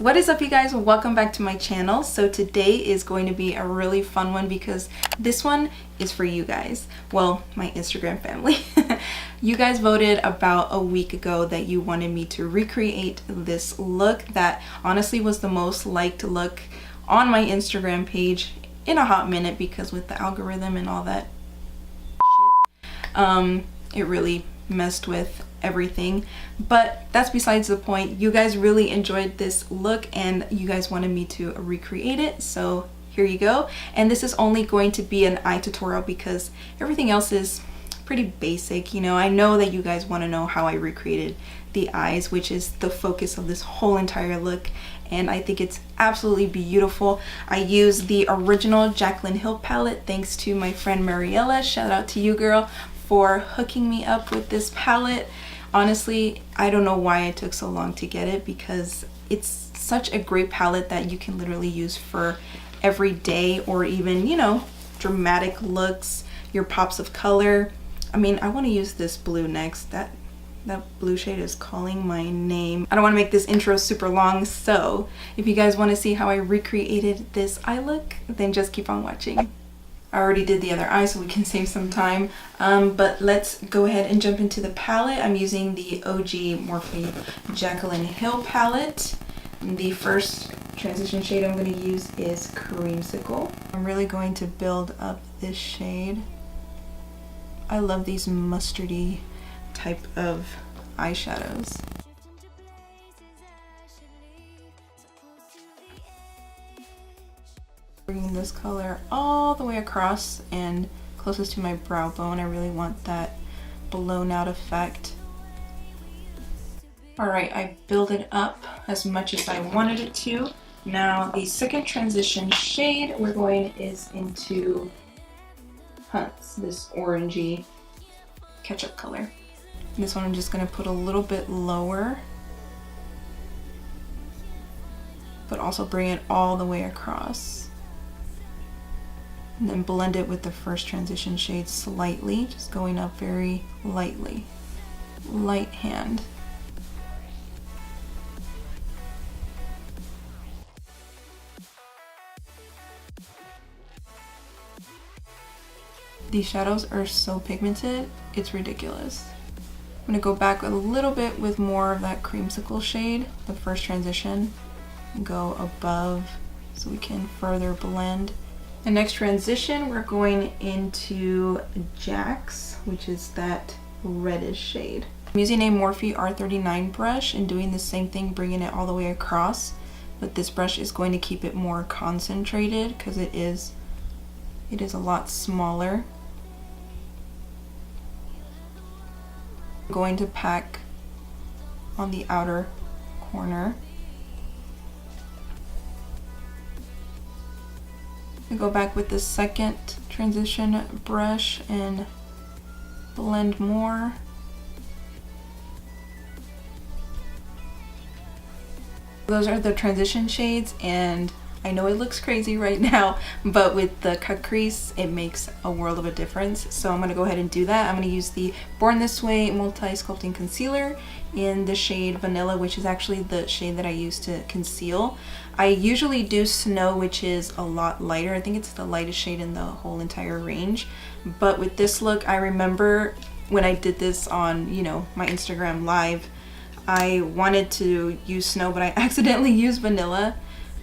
What is up, you guys? Welcome back to my channel. So today is going to be a really fun one because this one is for you guys. Well, my Instagram family. You guys voted about a week ago that you wanted me to recreate this look that honestly was the most liked look on my Instagram page in a hot minute, because with the algorithm and all that shit, it really messed with everything. But that's besides the point. You guys really enjoyed this look and you guys wanted me to recreate it, so here you go. And this is only going to be an eye tutorial because everything else is pretty basic. You know, I know that you guys want to know how I recreated the eyes, which is the focus of this whole entire look, and I think it's absolutely beautiful. I used the original Jaclyn Hill palette thanks to my friend Marylin. Shout out to you, girl, for hooking me up with this palette. Honestly, I don't know why it took so long to get it, because it's such a great palette that you can literally use for every day, or even, you know, dramatic looks, your pops of color. I mean, I want to use this blue next. That blue shade is calling my name. I don't want to make this intro super long, so if you guys want to see how I recreated this eye look, then just keep on watching. I already did the other eye, so we can save some time, but let's go ahead and jump into the palette. I'm using the OG MorphexJacylnHill palette. The first transition shade I'm going to use is Creamsicle. I'm really going to build up this shade. I love these mustardy type of eyeshadows. Bringing this color all the way across and closest to my brow bone. I really want that blown out effect. Alright, I built it up as much as I wanted it to. Now the second transition shade we're going is into Hunts, this orangey ketchup color. This one I'm just going to put a little bit lower, but also bring it all the way across. And then blend it with the first transition shade slightly, just going up very lightly. Light hand. These shadows are so pigmented, it's ridiculous. I'm going to go back a little bit with more of that Creamsicle shade, the first transition, and go above so we can further blend. The next transition, we're going into Jax, which is that reddish shade. I'm using a Morphe R39 brush and doing the same thing, bringing it all the way across, but this brush is going to keep it more concentrated because it is a lot smaller. I'm going to pack on the outer corner. Go back with the second transition brush and blend more. Those are the transition shades, and I know it looks crazy right now, but with the cut crease it makes a world of a difference. So I'm going to go ahead and do that. I'm going to use the Born This Way Multi-Sculpting Concealer in the shade Vanilla, which is actually the shade that I use to conceal. I usually do Snow, which is a lot lighter. I think it's the lightest shade in the whole entire range. But with this look, I remember when I did this on, you know, my Instagram live, I wanted to use Snow, but I accidentally used Vanilla,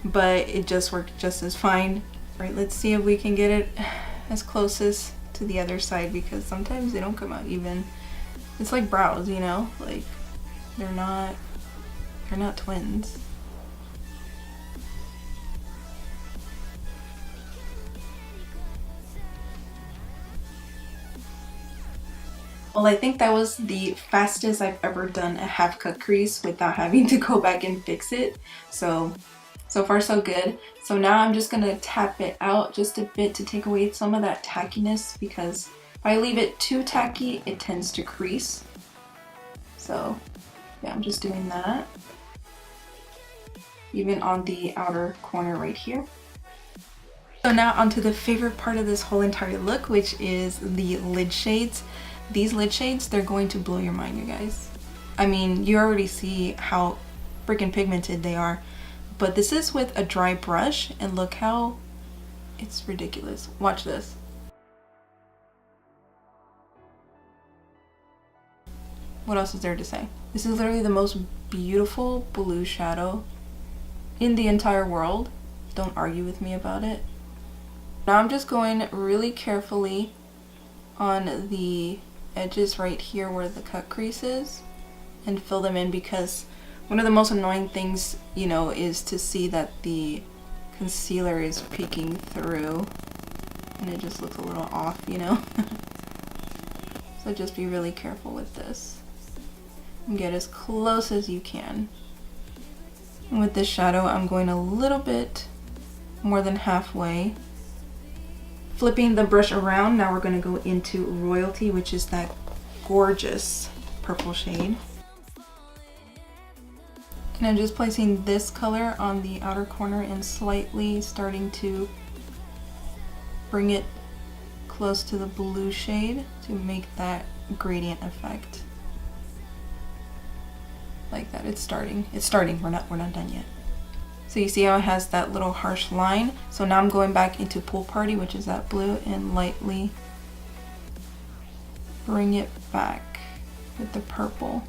but it just worked just as fine. All right, let's see if we can get it as close as to the other side, because sometimes they don't come out even. It's like brows, you know, like they're not twins. Well, I think that was the fastest I've ever done a half cut crease without having to go back and fix it. So far so good. So now I'm just gonna tap it out just a bit to take away some of that tackiness, because if I leave it too tacky, it tends to crease. So yeah, I'm just doing that. Even on the outer corner right here. So now onto the favorite part of this whole entire look, which is the lid shades. These lid shades, they're going to blow your mind, you guys. I mean, you already see how freaking pigmented they are, but this is with a dry brush, and look how it's ridiculous. Watch this. What else is there to say? This is literally the most beautiful blue shadow in the entire world. Don't argue with me about it. Now I'm just going really carefully on the edges right here where the cut crease is and fill them in, because one of the most annoying things, you know, is to see that the concealer is peeking through and it just looks a little off, you know. So just be really careful with this and get as close as you can. And with this shadow, I'm going a little bit more than halfway. Flipping the brush around, now we're going to go into Royalty, which is that gorgeous purple shade. And I'm just placing this color on the outer corner and slightly starting to bring it close to the blue shade to make that gradient effect. Like that. It's starting. We're not done yet. So you see how it has that little harsh line? So now I'm going back into Pool Party, which is that blue, and lightly bring it back with the purple.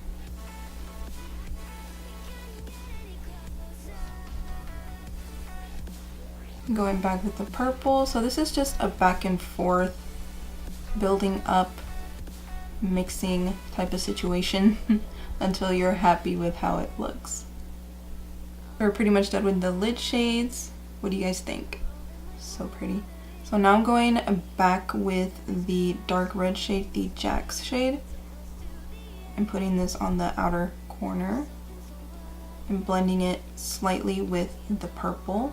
Going back with the purple. So this is just a back and forth, building up, mixing type of situation until you're happy with how it looks. We're pretty much done with the lid shades. What do you guys think? So pretty. So now I'm going back with the dark red shade, the Jax shade, and putting this on the outer corner and blending it slightly with the purple.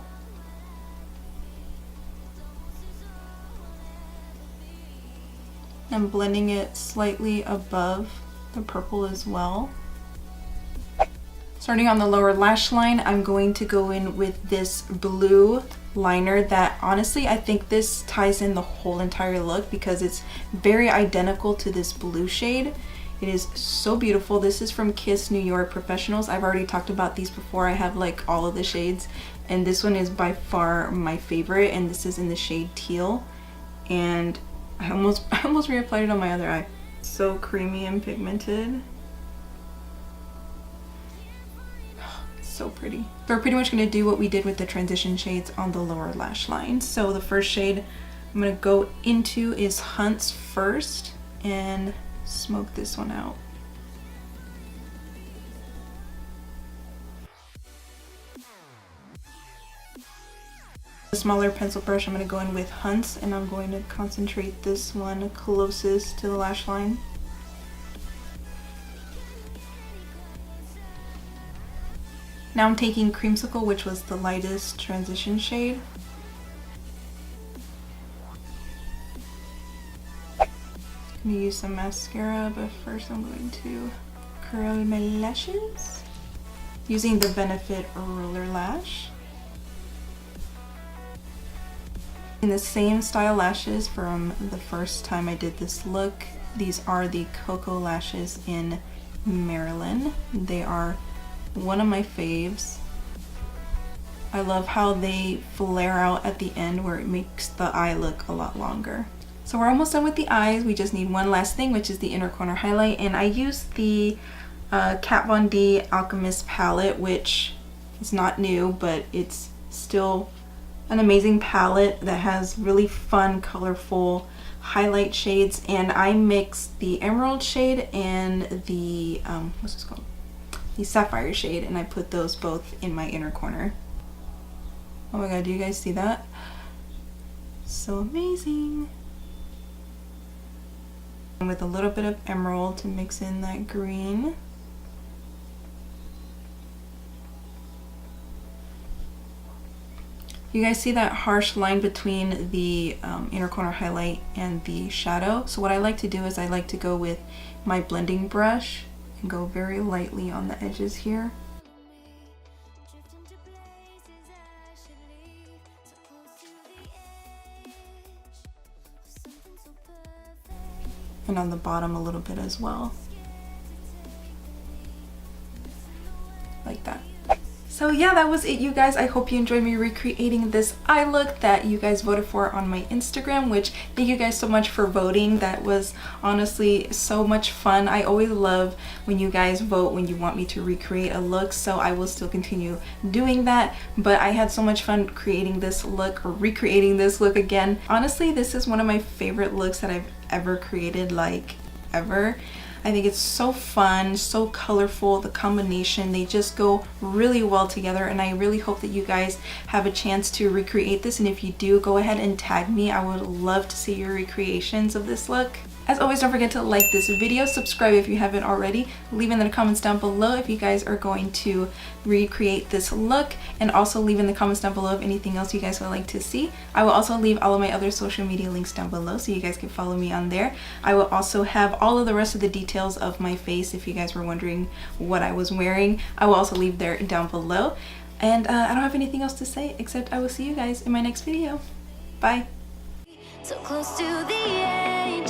I'm blending it slightly above the purple as well. Starting on the lower lash line, I'm going to go in with this blue liner that honestly I think this ties in the whole entire look because it's very identical to this blue shade. It is so beautiful. This is from Kiss New York Professionals. I've already talked about these before. I have like all of the shades, and this one is by far my favorite, and this is in the shade Teal. And I almost reapplied it on my other eye. So creamy and pigmented. So pretty. So we're pretty much going to do what we did with the transition shades on the lower lash line. So the first shade I'm going to go into is Hunts first and smoke this one out. A smaller pencil brush, I'm going to go in with Hunts, and I'm going to concentrate this one closest to the lash line. Now I'm taking Creamsicle, which was the lightest transition shade. I'm going to use some mascara, but first I'm going to curl my lashes using the Benefit Roller Lash. In the same style lashes from the first time I did this look. These are the kokolashes in Marylin. They are one of my faves. I love how they flare out at the end where it makes the eye look a lot longer. So we're almost done with the eyes. We just need one last thing, which is the inner corner highlight, and I used the Kat Von D Alchemist palette, which is not new, but it's still an amazing palette that has really fun, colorful highlight shades. And I mixed the emerald shade and the what's this called? The sapphire shade, and I put those both in my inner corner. Oh my god, do you guys see that? So amazing. And with a little bit of emerald to mix in that green. You guys see that harsh line between the inner corner highlight and the shadow? So what I like to do is I like to go with my blending brush and go very lightly on the edges here. And on the bottom a little bit as well. Like that. So yeah, that was it, you guys. I hope you enjoyed me recreating this eye look that you guys voted for on my Instagram, which thank you guys so much for voting. That was honestly so much fun. I always love when you guys vote when you want me to recreate a look, so I will still continue doing that. But I had so much fun creating this look, or recreating this look again. Honestly, this is one of my favorite looks that I've ever created, like ever. I think it's so fun, so colorful, the combination, they just go really well together, and I really hope that you guys have a chance to recreate this, and if you do, go ahead and tag me. I would love to see your recreations of this look. As always, don't forget to like this video, subscribe if you haven't already, leave in the comments down below if you guys are going to recreate this look, and also leave in the comments down below if anything else you guys would like to see. I will also leave all of my other social media links down below so you guys can follow me on there. I will also have all of the rest of the details of my face if you guys were wondering what I was wearing. I will also leave there down below. And I don't have anything else to say except I will see you guys in my next video. Bye! So close to the edge.